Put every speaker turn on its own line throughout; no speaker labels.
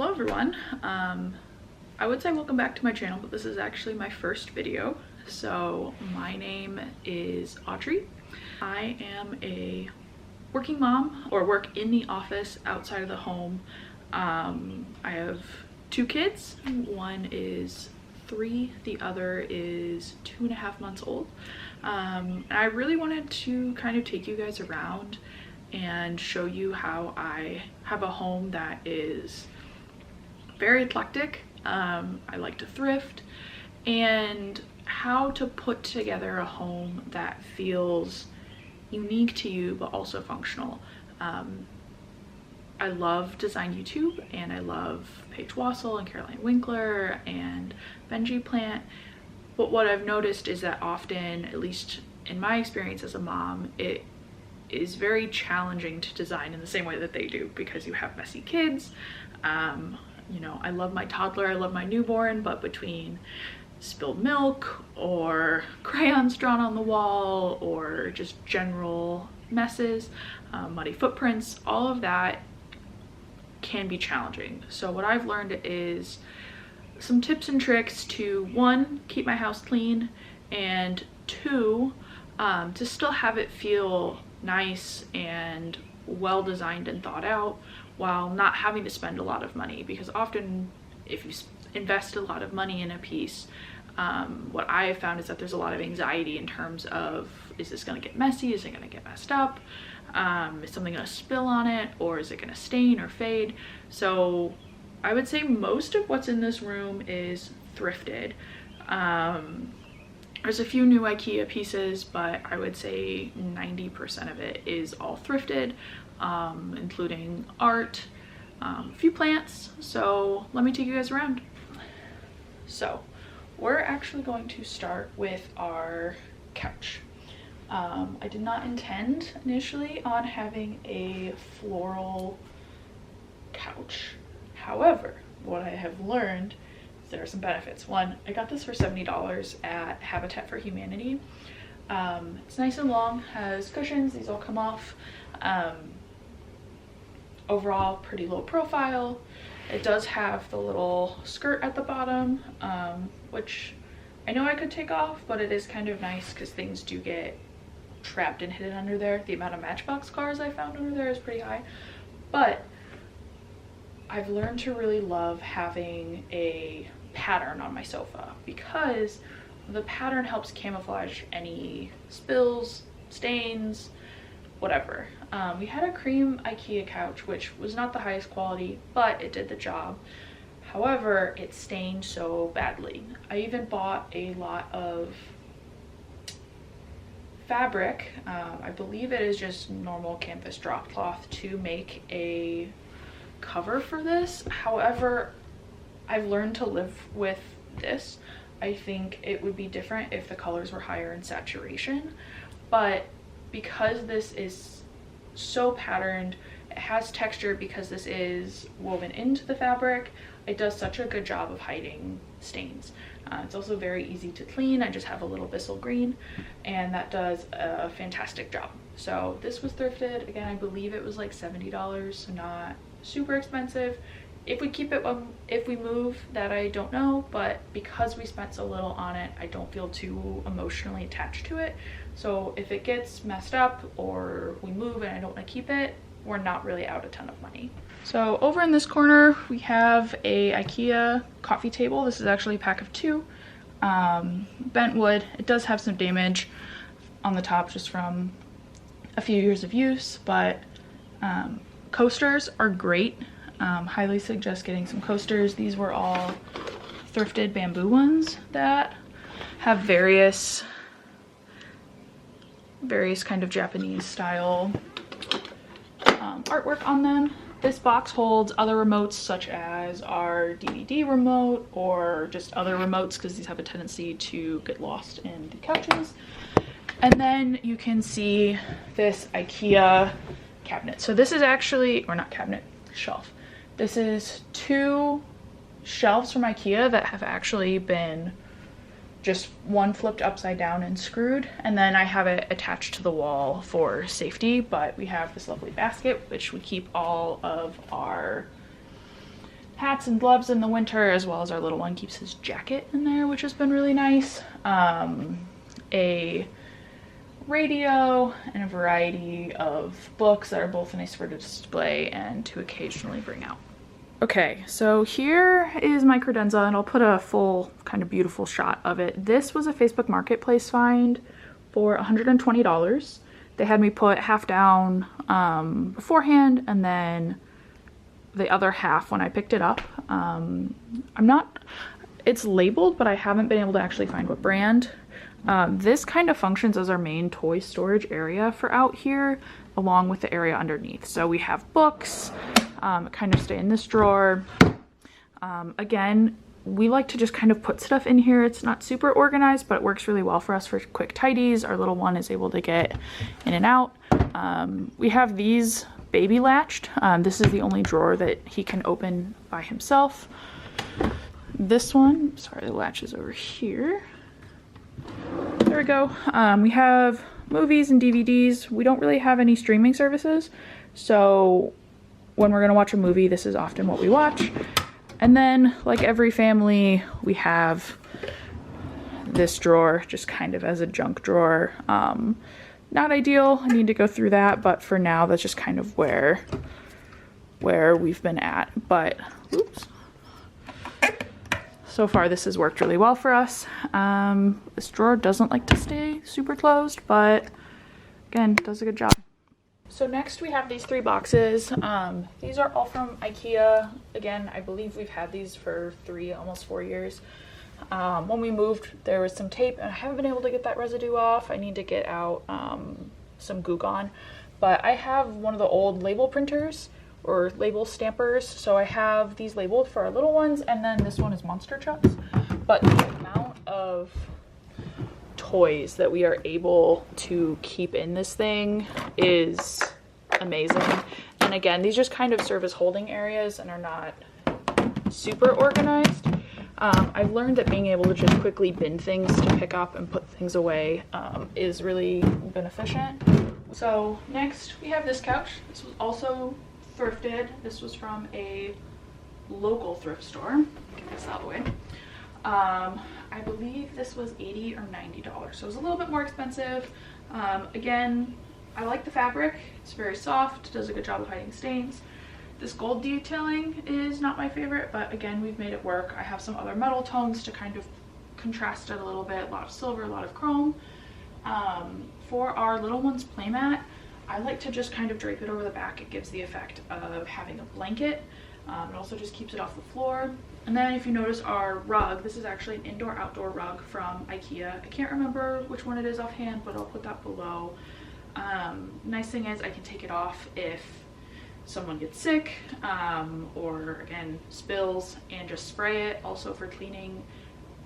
Hello everyone. I would say welcome back to my channel, but this is actually my first video. So my name is Audrey. I am a working mom, or work in the office outside of the home. I have two kids. One is 3, the other is 2.5 months old. And I really wanted to kind of take you guys around and show you how I have a home that is very eclectic. I like to thrift, and how to put together a home that feels unique to you but also functional. I love Design YouTube, and I love Paige Wassel and Caroline Winkler and Benji Plant, but what I've noticed is that often, at least in my experience as a mom, it is very challenging to design in the same way that they do, because you have messy kids. You know, I love my toddler, I love my newborn, but between spilled milk or crayons drawn on the wall or just general messes, muddy footprints, all of that can be challenging. So what I've learned is some tips and tricks to, 1, keep my house clean, and 2, to still have it feel nice and well designed and thought out while not having to spend a lot of money. Because often if you invest a lot of money in a piece, what I have found is that there's a lot of anxiety in terms of, is this going to get messy, is it going to get messed up, is something going to spill on it, or is it going to stain or fade? So I would say most of what's in this room is thrifted. There's a few new IKEA pieces, but I would say 90% of it is all thrifted, including art, a few plants. So let me take you guys around. So we're actually going to start with our couch. I did not intend initially on having a floral couch. However, what I have learned, there are some benefits. 1, I got this for $70 at Habitat for Humanity. It's nice and long, has cushions, these all come off. Overall, pretty low profile. It does have the little skirt at the bottom, which I know I could take off, but it is kind of nice because things do get trapped and hidden under there. The amount of Matchbox cars I found under there is pretty high, but I've learned to really love having a pattern on my sofa, because the pattern helps camouflage any spills, stains, whatever. We had a cream IKEA couch, which was not the highest quality, but it did the job. However, it stained so badly. I even bought a lot of fabric. I believe it is just normal canvas drop cloth to make a cover for this. However, I've learned to live with this. I think it would be different if the colors were higher in saturation, but because this is so patterned, it has texture because this is woven into the fabric, it does such a good job of hiding stains. It's also very easy to clean. I just have a little Bissell green, and that does a fantastic job. So this was thrifted. Again, I believe it was like $70, so not super expensive. If we keep it, if we move, that I don't know, but because we spent so little on it, I don't feel too emotionally attached to it. So if it gets messed up or we move and I don't want to keep it, we're not really out a ton of money. So over in this corner, we have a IKEA coffee table. This is actually a pack of 2. Bent wood. It does have some damage on the top just from a few years of use, but coasters are great. Highly suggest getting some coasters. These were all thrifted bamboo ones that have various kind of Japanese style artwork on them. This box holds other remotes, such as our DVD remote or just other remotes, because these have a tendency to get lost in the couches. And then you can see this IKEA cabinet. So this is actually, or not cabinet, shelf. This is 2 shelves from IKEA that have actually been just one flipped upside down and screwed, and then I have it attached to the wall for safety. But we have this lovely basket which we keep all of our hats and gloves in the winter, as well as our little one keeps his jacket in there, which has been really nice. A radio and a variety of books that are both nice for display and to occasionally bring out. Okay, so here is my credenza, and I'll put a full kind of beautiful shot of it. This was a Facebook Marketplace find for $120. They had me put half down beforehand, and then the other half when I picked it up. It's labeled, but I haven't been able to actually find what brand. This kind of functions as our main toy storage area for out here, along with the area underneath. So we have books, kind of stay in this drawer. Again, we like to just kind of put stuff in here. It's not super organized, but it works really well for us for quick tidies. Our little one is able to get in and out. We have these baby latched. This is the only drawer that he can open by himself. This one, sorry, the latch is over here. There we go. We have movies and DVDs. We don't really have any streaming services, so when we're gonna watch a movie, this is often what we watch. And then, like every family, we have this drawer just kind of as a junk drawer. Not ideal, I need to go through that, but for now, that's just kind of where we've been at. But, oops. So far, this has worked really well for us. This drawer doesn't like to stay super closed, but again, does a good job. So next we have these 3 boxes. These are all from IKEA. Again, I believe we've had these for 3, almost 4 years. When we moved, there was some tape, and I haven't been able to get that residue off. I need to get out some Goo Gone. But I have one of the old label printers, or label stampers, so I have these labeled for our little ones, and then this one is Monster Chucks. But the amount of toys that we are able to keep in this thing is amazing. And again, these just kind of serve as holding areas and are not super organized. I've learned that being able to just quickly bin things to pick up and put things away is really beneficial. So next we have this couch. This was also thrifted. This was from a local thrift store. Get this out of the way. I believe this was $80 or $90, so it was a little bit more expensive. Again, I like the fabric. It's very soft, does a good job of hiding stains. This gold detailing is not my favorite, but again, we've made it work. I have some other metal tones to kind of contrast it a little bit. A lot of silver, a lot of chrome. For our little one's playmat, I like to just kind of drape it over the back. It gives the effect of having a blanket. It also just keeps it off the floor. And then if you notice our rug, this is actually an indoor-outdoor rug from IKEA. I can't remember which one it is offhand, but I'll put that below. Nice thing is I can take it off if someone gets sick or again spills, and just spray it. Also for cleaning,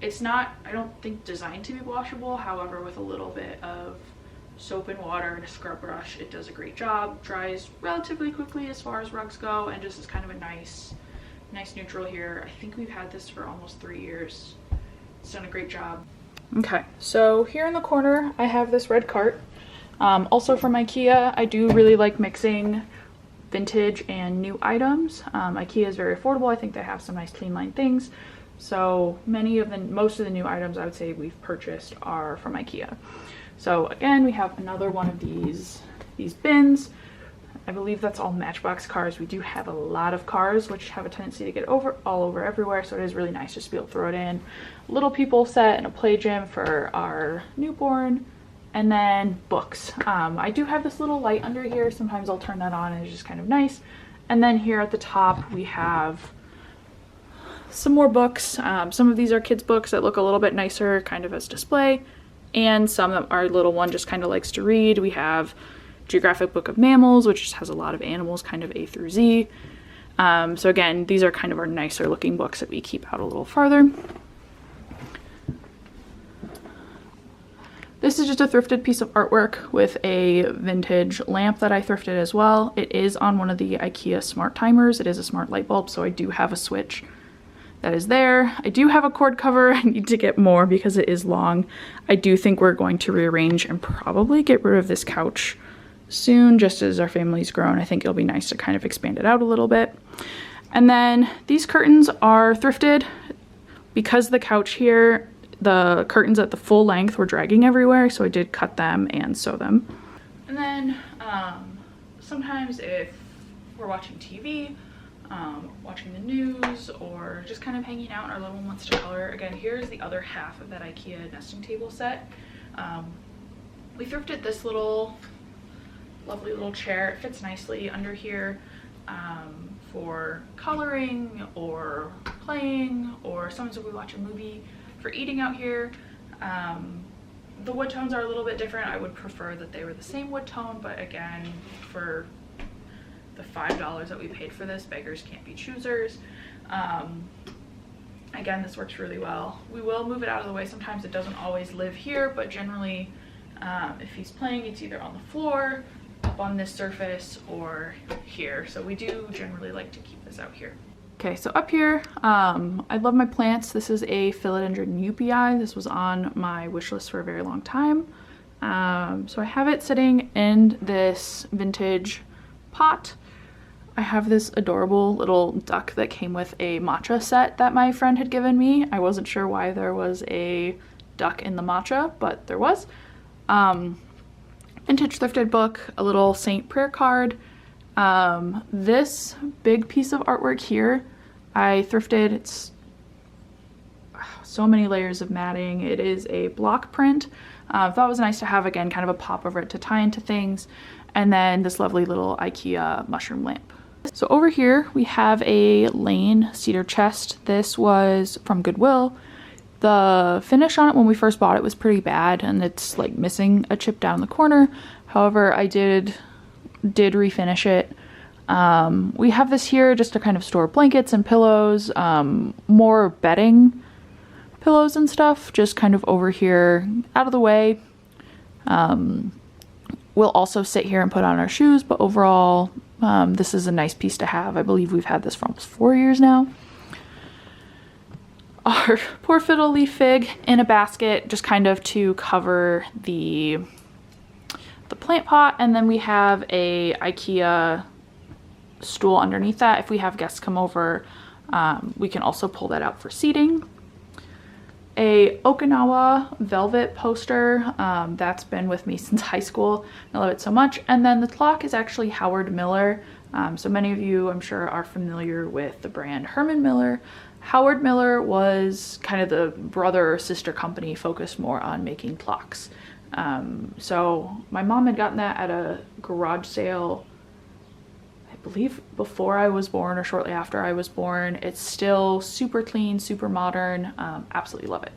it's not, I don't think, designed to be washable. However, with a little bit of soap and water and a scrub brush, it does a great job. Dries relatively quickly as far as rugs go, and just is kind of a nice neutral here. I think we've had this for almost 3 years. It's done a great job. Okay, so here in the corner I have this red cart, also from IKEA. I do really like mixing vintage and new items. IKEA is very affordable. I think they have some nice clean line things. So most of the new items I would say we've purchased are from IKEA. So again, we have another one of these bins. I believe that's all Matchbox cars. We do have a lot of cars which have a tendency to get all over everywhere, so it is really nice just to be able to throw it in. Little people set and a play gym for our newborn, and then books. I do have this little light under here. Sometimes I'll turn that on and it's just kind of nice. And then here at the top we have some more books. Some of these are kids books that look a little bit nicer kind of as display, and some that our little one just kind of likes to read. We have Geographic Book of Mammals, which just has a lot of animals, kind of A through Z. So again, these are kind of our nicer looking books that we keep out a little farther. This is just a thrifted piece of artwork with a vintage lamp that I thrifted as well. It is on one of the IKEA smart timers. It is a smart light bulb, so I do have a switch that is there. I do have a cord cover. I need to get more because it is long. I do think we're going to rearrange and probably get rid of this couch soon, just as our family's grown. I think it'll be nice to kind of expand it out a little bit. And then these curtains are thrifted because the couch here, the curtains at the full length were dragging everywhere, so I did cut them and sew them. And then sometimes if we're watching TV, watching the news, or just kind of hanging out and our little one wants to color. Again, here's the other half of that IKEA nesting table set. We thrifted this little lovely little chair. It fits nicely under here for coloring or playing, or sometimes if we watch a movie. For eating out here, the wood tones are a little bit different. I would prefer that they were the same wood tone, but again, for the $5 that we paid for this, beggars can't be choosers. Again, this works really well. We will move it out of the way. Sometimes it doesn't always live here, but generally if he's playing, it's either on the floor, up on this surface, or here. So we do generally like to keep this out here. Okay, so up here, I love my plants. This is a philodendron UPI. This was on my wish list for a very long time. So I have it sitting in this vintage pot. I have this adorable little duck that came with a matcha set that my friend had given me. I wasn't sure why there was a duck in the matcha, but there was. Vintage thrifted book, a little saint prayer card. This big piece of artwork here, I thrifted. It's so many layers of matting. It is a block print. Thought it was nice to have, again, kind of a pop over it to tie into things. And then this lovely little IKEA mushroom lamp. So over here we have a Lane cedar chest. This was from Goodwill. The finish on it when we first bought it was pretty bad, and it's like missing a chip down the corner. However, I did refinish it. We have this here just to kind of store blankets and pillows, more bedding pillows and stuff, just kind of over here out of the way. We'll also sit here and put on our shoes, but overall, this is a nice piece to have. I believe we've had this for almost 4 years now. Our poor fiddle leaf fig in a basket, just kind of to cover the plant pot. And then we have a IKEA stool underneath that. If we have guests come over, we can also pull that out for seating. A Okinawa velvet poster, that's been with me since high school. I love it so much. And then the clock is actually Howard Miller. So many of you, I'm sure, are familiar with the brand Herman Miller. Howard Miller was kind of the brother or sister company focused more on making clocks. So my mom had gotten that at a garage sale, I believe before I was born or shortly after I was born. It's still super clean, super modern. Absolutely love it.